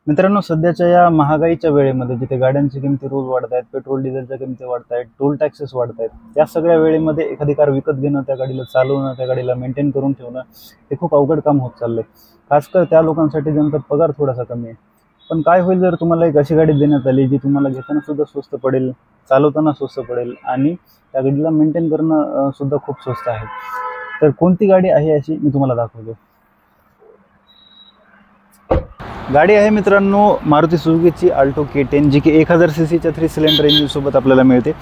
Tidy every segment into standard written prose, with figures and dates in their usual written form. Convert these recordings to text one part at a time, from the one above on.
मित्रांनो, सध्याच्या या महागाईच्या वेळेमध्ये जिथे गाड्यांची किमती रोज वाढत आहेत, पेट्रोल डिझेलच्या किमती वाढत आहेत, टोल टॅक्सेस वाढत आहेत, या सगळ्या वेळेमध्ये एखादी कार विकत घेणं, त्या गाडीला चालवणं, त्या गाडीला मेंटेन करून ठेवणं हे खूप अवघड काम होत चाललंय. खासकर त्या लोकांसाठी ज्यांचा पगार थोडासा कमी आहे. पण काय होईल जर तुम्हाला एक अशी गाडी देण्यात आली जी तुम्हाला घेताना सुद्धा स्वस्त पडेल, चालवताना स्वस्त पडेल आणि त्या गाडीला मेंटेन करणं सुद्धा खूप स्वस्त आहे. तर कोणती गाडी आहे अशी मी तुम्हाला दाखवतो. गाडी आहे मित्रांनो मारुती सुझुकीची अल्टो K10, जी की 1000 सीसीच्या 3 सिलेंडर इंजिनसोबत आपल्याला मिळते.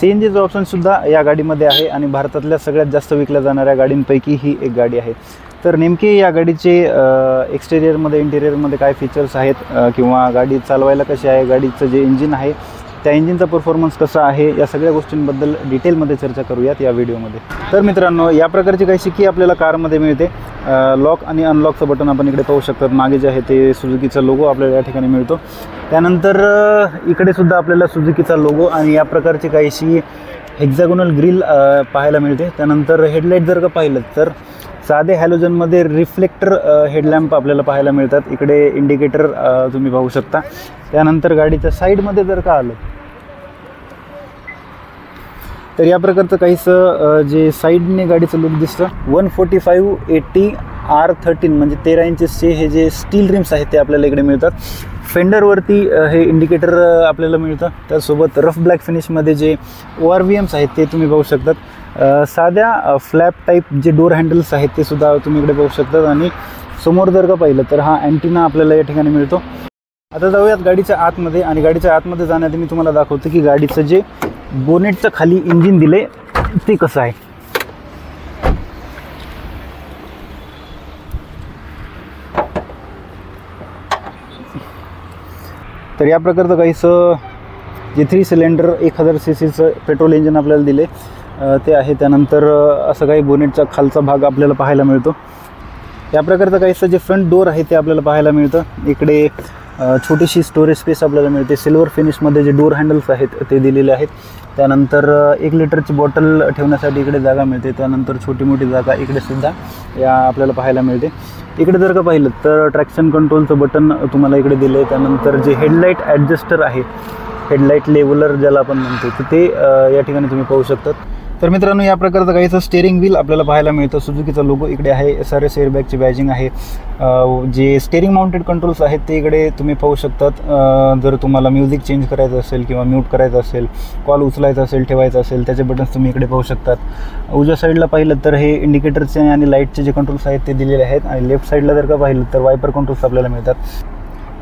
CNGचं ऑप्शनसुद्धा या गाडीमध्ये आहे आणि भारतातल्या सगळ्यात जास्त विकल्या जाणाऱ्या गाडींपैकी ही एक गाडी आहे. तर नेमके या गाडीचे एक्सटेरियरमध्ये इंटेरियरमध्ये काय फीचर्स आहेत किंवा गाडी चालवायला कशी आहे, गाडीचं जे इंजिन आहे त्या इंजिनचा परफॉर्मन्स कसा आहे, या सगळ्या गोष्टींबद्दल डिटेलमध्ये चर्चा करूयात या व्हिडिओमध्ये. तर मित्रांनो, या प्रकारची काही शिकी आपल्याला कारमध्ये मिळते. लॉक आणि अनलॉकचं बटन आपण इकडे पाहू शकतात. मागे जे आहे ते सुझुकीचा लोगो आपल्याला या ठिकाणी मिळतो. त्यानंतर इकडे सुद्धा आपल्याला सुझुकीचा लोगो आणि या प्रकारची काहीशी हेक्झॅगोनल ग्रिल पाहायला मिळते. त्यानंतर हेडलाईट जर का पाहिलं तर साधे हॅलोजनमध्ये रिफ्लेक्टर हेडलॅम्प आपल्याला पाहायला मिळतात. इकडे इंडिकेटर तुम्ही पाहू शकता. त्यानंतर गाडीच्या साईडमध्ये जर का आलं तर या प्रकारचं काहीसं जे साईडने गाडीचं लुक दिसतं. 145/80 R13 म्हणजे 13 इंचेसचे हे जे स्टील रिम्स आहेत ते आपल्याला इकडे मिळतात. फेंडरवरती हे इंडिकेटर आपल्याला मिळतं. त्यासोबत रफ ब्लॅक फिनिशमध्ये जे ORVMs आहेत ते तुम्ही पाहू शकतात. साध्या फ्लॅप टाईप जे डोर हँडल्स आहेत ते सुद्धा तुम्ही इकडे पाहू शकतात. आणि समोर जर का पाहिलं तर हा अँटिना आपल्याला या ठिकाणी मिळतो. आता जाऊयात गाडीच्या आतमध्ये. आणि गाडीच्या आतमध्ये जाण्याआधी मी तुम्हाला दाखवतो की गाडीचं जे बोनेटचं खाली इंजिन दिले ते कसं आहे. तर या प्रकारचं काहीसं जे 3 सिलेंडर 1000 सीसीचं पेट्रोल इंजिन आपल्याला दिले ते आहे. त्यानंतर असं काही बोनेटचा खालचा भाग आपल्याला पाहायला मिळतो. या प्रकारचं काहीसं जे फ्रंट डोअर आहे ते आपल्याला पाहायला मिळतं. इकडे छोटीशी स्टोरेज स्पेस आपल्याला मिळते. सिल्वर फिनिशमध्ये जे डोअर हँडल्स आहेत ते दिलेले आहेत. त्यानंतर 1 लिटरची बॉटल ठेवण्यासाठी इकडे जागा मिळते. त्यानंतर छोटी मोठी जागा इकडे सुद्धा या आपल्याला पाहायला मिळते. इकडे जर का पाहिलं तर ट्रॅक्शन कंट्रोलचं बटन तुम्हाला इकडे दिलं आहे. त्यानंतर जे हेडलाईट ॲडजस्टर आहे, हेडलाईट लेवलर ज्याला आपण म्हणतो, तर ते या ठिकाणी तुम्ही पाहू शकतात. तर मित्रांनो, या प्रकारचं काहीचं स्टेअरिंग व्हील आपल्याला पाहायला मिळतं. सुझुकीचा लोगो इकडे आहे. SRS एअरबॅगची बॅजिंग आहे. जे स्टेअरिंग माउंटेड कंट्रोल्स आहेत ते इकडे तुम्ही पाहू शकतात. जर तुम्हाला म्युझिक चेंज करायचं असेल किंवा म्यूट करायचं असेल, कॉल उचलायचा असेल, ठेवायचा असेल, त्याचे बटन्स तुम्ही इकडे पाहू शकतात. उजव्या साईडला पाहिलं तर हे इंडिकेटरचे आणि लाईटचे जे कंट्रोल्स आहेत ते दिलेले आहेत. आणि लेफ्ट साईडला जर का पाहिलं तर वायपर कंट्रोल्स आपल्याला मिळतात.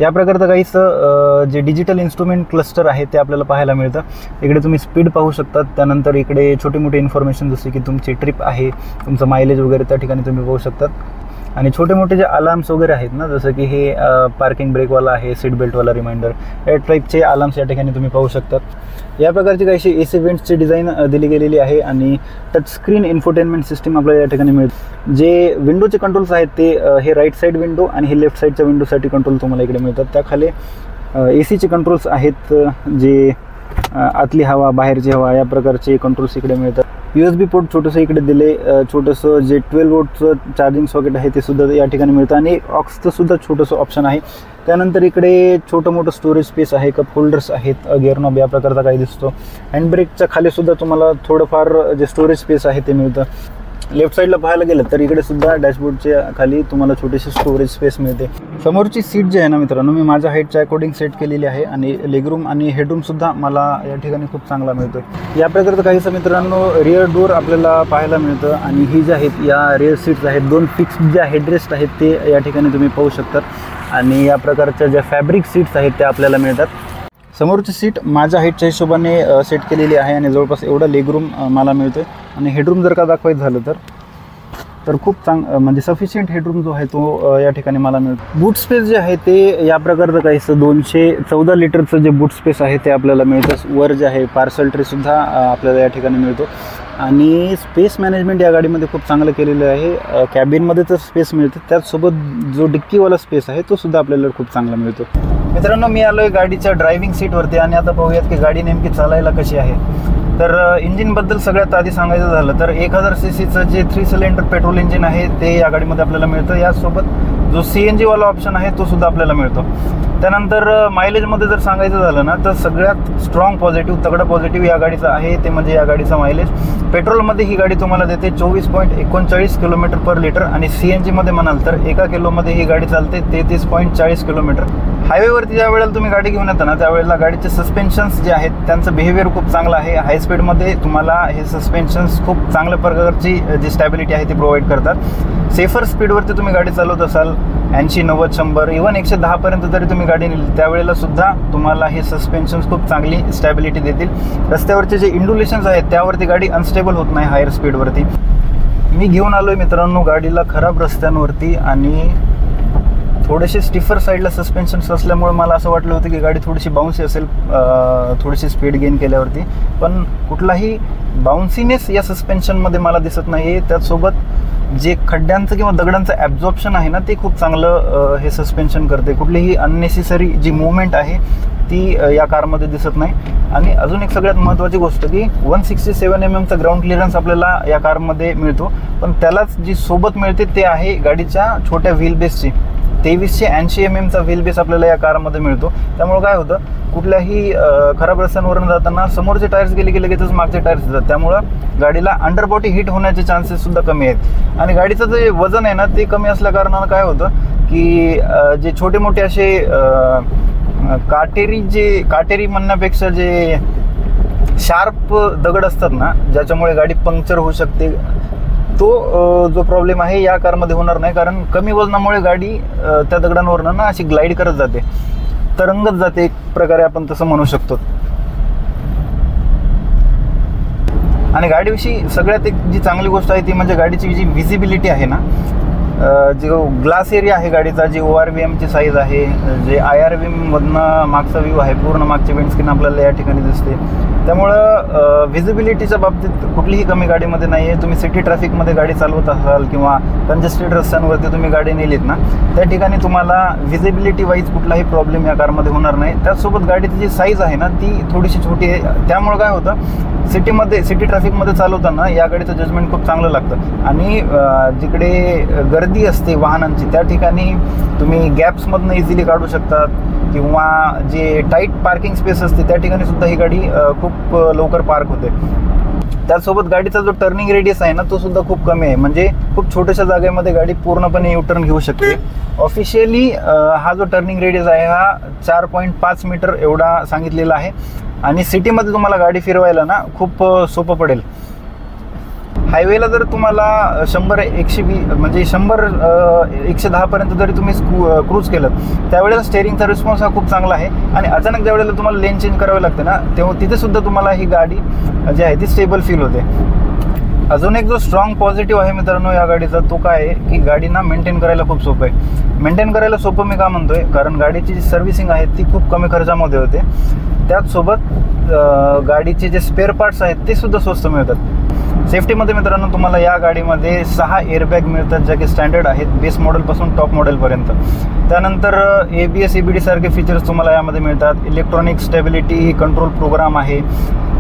या प्रकारचं काहीसं जे डिजिटल इन्स्ट्रुमेंट क्लस्टर आहे ते आपल्याला पाहायला मिळतं. इकडे तुम्ही स्पीड पाहू शकतात. त्यानंतर इकडे छोटी मोठी इन्फॉर्मेशन जसे की तुमची ट्रिप आहे, तुमचं मायलेज वगैरे त्या ठिकाणी तुम्ही पाहू शकतात. आणि छोटे मोठे जे अलार्म्स वगैरे आहेत ना, जसं की हे पार्किंग ब्रेकवाला आहे, सीट बेल्टवाला रिमाइंडर, या टाईपचे अलार्म्स या ठिकाणी तुम्ही पाहू शकतात. या प्रकारची काहीशी AC वेंट्सची डिझाईन दिली गेलेली आहे. आणि टचस्क्रीन इन्फोटेनमेंट सिस्टीम आपल्याला या ठिकाणी मिळते. जे विंडोचे कंट्रोल्स आहेत ते हे राईट साईड विंडो आणि हे लेफ्ट साईडच्या विंडोसाठी कंट्रोल तुम्हाला इकडे मिळतात. त्याखाली ACचे कंट्रोल्स आहेत, जे आतली हवा, बाहेरची हवा, या प्रकारचे कंट्रोल्स इकडे मिळतात. USB पोर्ट छोटंसं इकडे दिले. छोटंसं जे 12 वोल्टचं चार्जिंग सॉकेट आहे ते सुद्धा या ठिकाणी मिळतं. आणि ऑक्सचं सुद्धा छोटंसं ऑप्शन आहे. त्यानंतर इकडे छोटं मोठं स्टोरेज स्पेस आहे, कप होल्डर्स आहेत, गिअर नॉब या प्रकारचा काही दिसतो. हँडब्रेकच्या खाली सुद्धा तुम्हाला थोडंफार जे स्टोरेज स्पेस आहे ते मिळतं. लेफ्ट साईडला पाहायला गेलं तर इकडे सुद्धा डॅशबोर्डच्या खाली तुम्हाला छोटीशी स्टोरेज स्पेस मिळते. समोरची सीट जी आहे ना मित्रांनो, मी माझ्या हाईटच्या अकॉर्डिंग सेट केलेली आहे. आणि लेगरूम आणि हेडरूमसुद्धा मला या ठिकाणी खूप चांगला मिळतो. या प्रकारचं काहीसं मित्रांनो रिअर डोअर आपल्याला पाहायला मिळतं. आणि ही जी आहेत या रिअर सीट्स आहेत, 2 फिक्स्ड ज्या हेडरेस्ट आहेत ते या ठिकाणी तुम्ही पाहू शकतात. आणि या प्रकारच्या ज्या फॅब्रिक सीट्स आहेत त्या आपल्याला मिळतात. समोरची सीट माझ्या हाईटच्या हिशोबाने सेट केलेली आहे आणि जवळपास एवढा लेगरूम मला मिळतो आहे. आणि हेडरूम जर का दाखवायचं झालं तर खूप म्हणजे सफिशियंट हेडरूम जो आहे तो या ठिकाणी मला मिळतो. बूट स्पेस जे आहे ते या प्रकारचं काहीसं 214 लिटरचं जे बूट स्पेस आहे ते आपल्याला मिळतं. वर जे आहे पार्सल ट्रेसुद्धा आपल्याला या ठिकाणी मिळतो. आणि स्पेस मॅनेजमेंट या गाडीमध्ये खूप चांगलं केलेलं आहे. कॅबिनमध्ये तर स्पेस मिळते, त्याचसोबत जो डिक्कीवाला स्पेस आहे तो सुद्धा आपल्याला खूप चांगला मिळतो. मित्रांनो, मी आलो आहे गाडीच्या ड्रायव्हिंग सीटवरती आणि आता पाहूयात की गाडी नेमकी चालायला कशी आहे. तर इंजिनबद्दल सगळ्यात आधी सांगायचं झालं तर 1000 सीसीचं जे 3 सिलेंडर पेट्रोल इंजिन आहे ते या गाडीमध्ये आपल्याला मिळतं. यासोबत जो CNG वाला ऑप्शन आहे तो सुद्धा आपल्याला मिळतो. त्यानंतर मायलेजमध्ये जर सांगायचं झालं ना तर सगळ्यात स्ट्रॉंग पॉझिटिव्ह, तगडा पॉझिटिव्ह या गाडीचा आहे ते म्हणजे या गाडीचा मायलेज. पेट्रोलमध्ये ही गाडी तुम्हाला देते 24.39 किलोमीटर पर लिटर आणि CNGमध्ये म्हणाल तर 1 किलोमध्ये ही गाडी चालते 33.40 किलोमीटर. हायवेवरती ज्या वेळेला तुम्ही गाडी घेऊन येता ना त्यावेळेला गाडीचे सस्पेन्शन्स जे आहेत त्यांचं बिहेवियर खूप चांगलं आहे. हाय स्पीडमध्ये तुम्हाला हे सस्पेन्शन्स खूप चांगल्या प्रकारची जी स्टॅबिलिटी आहे ती प्रोव्हाइड करतात. सेफर स्पीडवरती तुम्ही गाडी चालवत असाल 80, 90, 100 इव्हन 110 पर्यंत जरी तुम्ही गाडी नेली त्यावेळेला सुद्धा तुम्हाला हे सस्पेन्शन्स खूप चांगली स्टॅबिलिटी देतील. रस्त्यावरचे जे इंड्युलेशन्स आहेत त्यावरती गाडी अनस्टेबल होत नाही हायर स्पीडवरती. मी घेऊन आलो आहे मित्रांनो गाडीला खराब रस्त्यांवरती आणि थोडेसे स्टिफर साईडला सस्पेन्शन्स असल्यामुळे मला असं वाटलं होतं की गाडी थोडीशी बाउन्सी असेल थोडीशी स्पीड गेन केल्यावरती, पण कुठलाही बाउन्सीनेस या सस्पेन्शनमध्ये मला दिसत नाही आहे. त्याचसोबत जे खड्ड्यांचं किंवा दगडांचं ॲब्झॉर्प्शन आहे ना ते खूप चांगलं हे सस्पेन्शन करते. कुठलीही अननेसेसरी जी मूवमेंट आहे ती या कारमध्ये दिसत नाही. आणि अजून एक सगळ्यात महत्त्वाची गोष्ट की 167 mm ग्राउंड क्लिअरन्स आपल्याला या कारमध्ये मिळतो, पण त्यालाच जी सोबत मिळते ते आहे गाडीच्या छोट्या व्हील बेसची 2380 mm व्हील बेस आपल्याला या कारमध्ये मिळतो. त्यामुळे काय होतं कुठल्याही खराब रस्त्यांवरून जाताना समोरचे टायर्स गेले की लगेचच मागचे टायर्स येतात, त्यामुळं गाडीला अंडरबॉडी हिट होण्याचे चान्सेस सुद्धा कमी आहेत. आणि गाडीचं जे वजन आहे ना ते कमी असल्या कारणानं काय होतं की जे छोटे मोठे असे काटेरी म्हणण्यापेक्षा जे शार्प दगड असतात ना ज्याच्यामुळे गाडी पंक्चर होऊ शकते तो जो प्रॉब्लेम आहे या कारमध्ये होणार नाही, कारण कमी वजनामुळे गाडी त्या दगडांवरनं ना अशी ग्लाईड करत जाते, तरंगत जाते एक प्रकारे आपण तसं म्हणू शकतो. आणि गाडीविषयी सगळ्यात एक जी चांगली गोष्ट आहे ती म्हणजे गाडीची जी व्हिजिबिलिटी आहे ना, जो ग्लास एरिया आहे गाडीचा, जी ORVMची साईज आहे, जे IRVMमधनं मागचा व्ह्यू आहे, पूर्ण मागची विंडस्क्रीन आपल्याला या ठिकाणी दिसते. त्यामुळं व्हिजिबिलिटीच्या बाबतीत कुठलीही कमी गाडीमध्ये नाही आहे. तुम्ही सिटी ट्रॅफिकमध्ये गाडी चालवत असाल किंवा कंजेस्टेड रस्त्यांवरती तुम्ही गाडी नेलीत ना त्या ठिकाणी तुम्हाला व्हिजिबिलिटी वाईज कुठलाही प्रॉब्लेम या कारमध्ये होणार नाही. त्याचसोबत गाडीची जी साईज आहे ना ती थोडीशी छोटी आहे, त्यामुळं काय होतं सिटी ट्रॅफिकमध्ये चालवताना या गाडीचं जजमेंट खूप चांगलं लागतं. आणि जिकडे गर्दी असते वाहनांची त्या ठिकाणी तुम्ही गॅप्समधनं इझिली काढू शकतात किंवा जे टाईट पार्किंग स्पेस असते त्या ठिकाणी सुद्धा ही गाडी खूप लवकर पार्क होते. त्याचसोबत गाडीचा जो टर्निंग रेडियस आहे ना तो सुद्धा खूप कमी आहे, म्हणजे खूप छोट्याशा जागेमध्ये गाडी पूर्णपणे युटर्न घेऊ शकते. ऑफिशियली हा जो टर्निंग रेडियस आहे हा 4.5 मीटर एवढा सांगितलेला आहे आणि सिटीमध्ये तुम्हाला गाडी फिरवायला ना खूप सोपं पडेल. हायवेला जर तुम्हाला 100-120 म्हणजे 100-110 पर्यंत जरी तुम्ही क्रूज केलं त्यावेळेला स्टेअरिंगचा रिस्पॉन्स हा खूप चांगला आहे. आणि अचानक ज्या वेळेला तुम्हाला लेन चेंज करावे लागते ना तेव्हा तिथे सुद्धा तुम्हाला ही गाडी जी आहे ती स्टेबल फील होते. अजून एक जो स्ट्रॉंग पॉझिटिव्ह आहे मित्रांनो या गाडीचा तो काय आहे की गाडीना मेंटेन करायला खूप सोपं आहे. मेंटेन करायला सोपं मी का म्हणतोय, कारण गाडीची जी सर्व्हिसिंग आहे ती खूप कमी खर्चामध्ये होते. त्याचसोबत गाडीचे जे स्पेअर पार्ट्स आहेत ते सुद्धा स्वस्त मिळतात. सेफ्टीमध्ये मित्रांनो तुम्हाला या गाडीमध्ये 6 एअरबॅग मिळतात ज्या की स्टँडर्ड आहेत बेस मॉडेलपासून टॉप मॉडेलपर्यंत. त्यानंतर ABS EBD सारखे फीचर्स तुम्हाला यामध्ये मिळतात. इलेक्ट्रॉनिक स्टॅबिलिटी कंट्रोल प्रोग्राम आहे.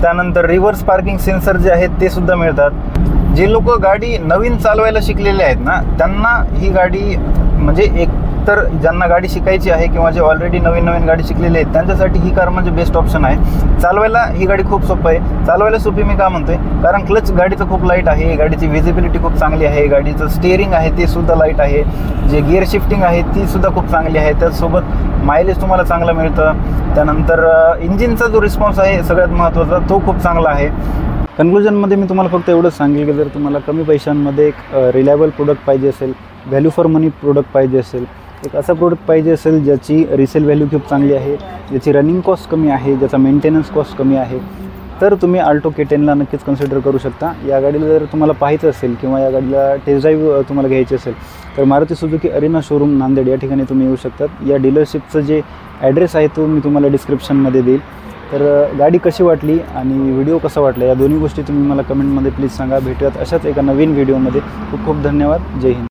त्यानंतर रिव्हर्स पार्किंग सेन्सर जे आहेत ते सुद्धा मिळतात. जे लोक गाडी नवीन चालवायला शिकलेले आहेत ना त्यांना ही गाडी म्हणजे एक तर ज्यांना गाडी शिकायची आहे किंवा जे ऑलरेडी नवीन गाडी शिकलेले आहेत त्यांच्यासाठी ही कार म्हणजे बेस्ट ऑप्शन आहे. चालवायला ही गाडी खूप सोपं आहे. चालवायला सोपी मी का म्हणतोय, कारण क्लच गाडीचं खूप लाईट आहे, गाडीची व्हिजिबिलिटी खूप चांगली आहे, गाडीचं स्टिअरिंग आहे ते सुद्धा लाईट आहे, जे गिअर शिफ्टिंग आहे ती सुद्धा खूप चांगली आहे. त्याचसोबत मायलेज तुम्हाला चांगलं मिळतं. त्यानंतर इंजिनचा जो रिस्पॉन्स आहे सगळ्यात महत्त्वाचा तो खूप चांगला आहे. कन्क्लुजनमध्ये मी तुम्हाला फक्त एवढंच सांगेल की जर तुम्हाला कमी पैशांमध्ये एक रिलायबल प्रोडक्ट पाहिजे असेल, व्हॅल्यू फॉर मनी प्रोडक्ट पाहिजे असेल, एक असं प्रोडक्ट पाहिजे असेल ज्याची रिसेल व्हॅल्यू खूप चांगली आहे, ज्याची रनिंग कॉस्ट कमी आहे, ज्याचा मेंटेनन्स कॉस्ट कमी आहे, तर तुम्ही अल्टो K10ला नक्कीच कन्सिडर करू शकता. या गाडीला जर तुम्हाला पाहायचं असेल किंवा या गाडीला टेस्ट ड्राईव्ह तुम्हाला घ्यायची असेल तर Maruti Suzuki Arena showroom Nanded या ठिकाणी तुम्ही येऊ शकतात. या डीलरशिपचं जे ॲड्रेस आहे तो मी तुम्हाला डिस्क्रिप्शनमध्ये देईल. तर गाडी कशी वाटली आणि व्हिडिओ कसा वाटला या दोन्ही गोष्टी तुम्ही मला कमेंटमध्ये प्लीज सांगा. भेटूयात अशाच एका नवीन व्हिडिओमध्ये. खूप खूप धन्यवाद. जय हिंद.